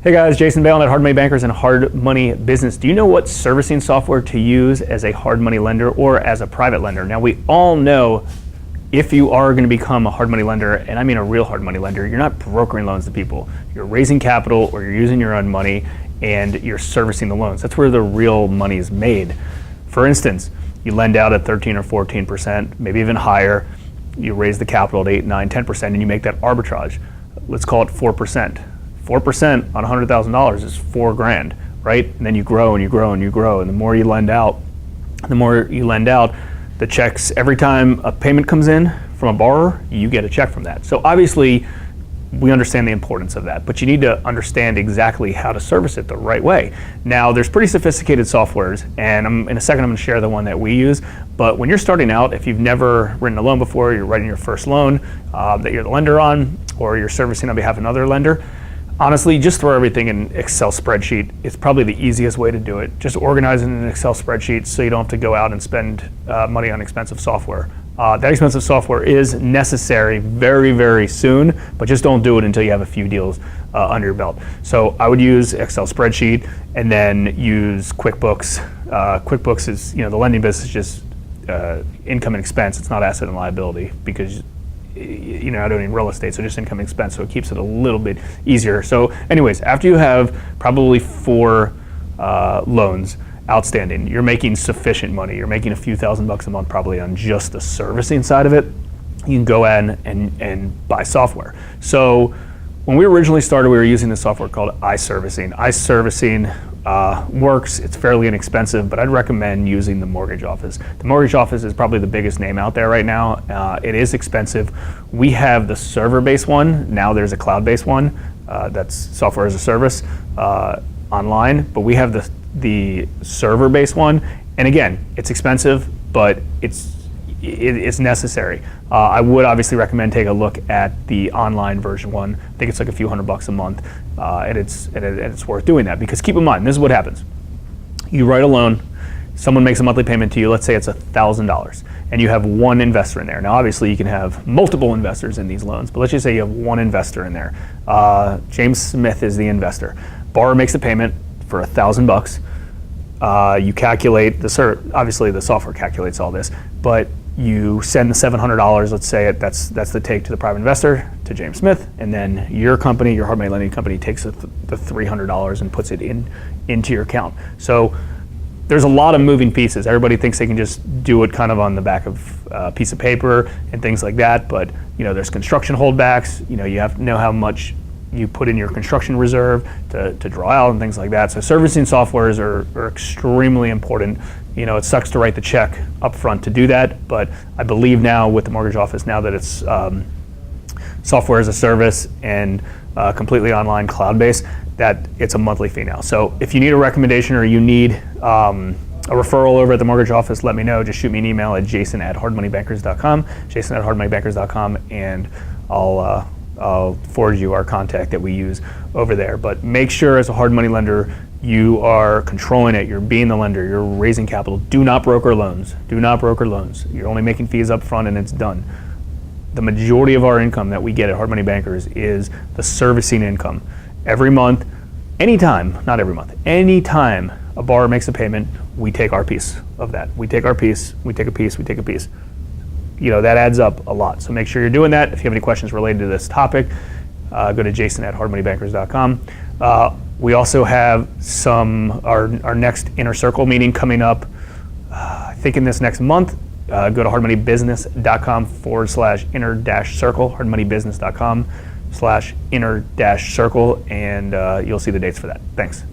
Hey guys, Jason Balen at Hard Money Bankers and Hard Money Business. Do you know what servicing software to use as a hard money lender or as a private lender? Now we all know if you are going to become a hard money lender, and I mean a real hard money lender, you're not brokering loans to people. You're raising capital or you're using your own money and you're servicing the loans. That's where the real money is made. For instance, you lend out at 13 or 14%, maybe even higher. You raise the capital at 8, 9, 10% and you make that arbitrage. Let's call it 4%. 4% on $100,000 is $4,000, right? And then you grow and you grow and you grow, and the more you lend out, the checks, every time a payment comes in from a borrower, you get a check from that. So obviously, we understand the importance of that, but you need to understand exactly how to service it the right way. Now, there's pretty sophisticated softwares, and in a second I'm going to share the one that we use, but when you're starting out, if you've never written a loan before, you're writing your first loan that you're the lender on, or you're servicing on behalf of another lender, honestly, just throw everything in an Excel spreadsheet. It's probably the easiest way to do it. Just organize it in an Excel spreadsheet so you don't have to go out and spend money on expensive software. That expensive software is necessary very, very soon, but just don't do it until you have a few deals under your belt. So I would use Excel spreadsheet and then use QuickBooks. QuickBooks is, the lending business is just income and expense. It's not asset and liability because I don't need real estate, so just income and expense, so it keeps it a little bit easier. So anyways, after you have probably 4 loans outstanding, you're making sufficient money. You're making a few $1,000s a month probably on just the servicing side of it. You can go in and buy software. So when we originally started, we were using this software called iServicing. iServicing works, it's fairly inexpensive, but I'd recommend using the Mortgage Office. The Mortgage Office is probably the biggest name out there right now. It is expensive. We have the server-based one. Now there's a cloud-based one. That's software as a service online, but we have the server-based one. And again, it's expensive, but it's necessary. I would obviously recommend take a look at the online version one. I think it's like a few $100 a month, and it's worth doing that, because keep in mind, this is what happens. You write a loan, someone makes a monthly payment to you, let's say it's $1,000, and you have one investor in there. Now obviously you can have multiple investors in these loans, but let's just say you have one investor in there. James Smith is the investor. Borrower makes a payment for $1,000. You calculate, obviously the software calculates all this, but you send the $700, let's say that's the take to the private investor, to James Smith, and then your company, your hard money lending company, takes the $300 and puts it into your account. So there's a lot of moving pieces. Everybody thinks they can just do it kind of on the back of a piece of paper and things like that, but there's construction holdbacks. You have to know how much you put in your construction reserve to draw out and things like that. So servicing softwares are extremely important. It sucks to write the check up front to do that, but I believe now with the Mortgage Office, now that it's software as a service and completely online cloud-based, that it's a monthly fee now. So if you need a recommendation or you need a referral over at the Mortgage Office, let me know. Just shoot me an email at jason@hardmoneybankers.com, jason@hardmoneybankers.com, and I'll forward you our contact that we use over there. But make sure as a hard money lender, you are controlling it, you're being the lender, you're raising capital. Do not broker loans. Do not broker loans. You're only making fees up front and it's done. The majority of our income that we get at Hard Money Bankers is the servicing income. Every month, anytime, not every month, anytime a borrower makes a payment, we take our piece of that. We take our piece, we take a piece, we take a piece. That adds up a lot. So make sure you're doing that. If you have any questions related to this topic, go to jason@hardmoneybankers.com. We also have our next Inner Circle meeting coming up, I think in this next month. Go to hardmoneybusiness.com/inner-circle, hardmoneybusiness.com/inner-circle, and you'll see the dates for that. Thanks.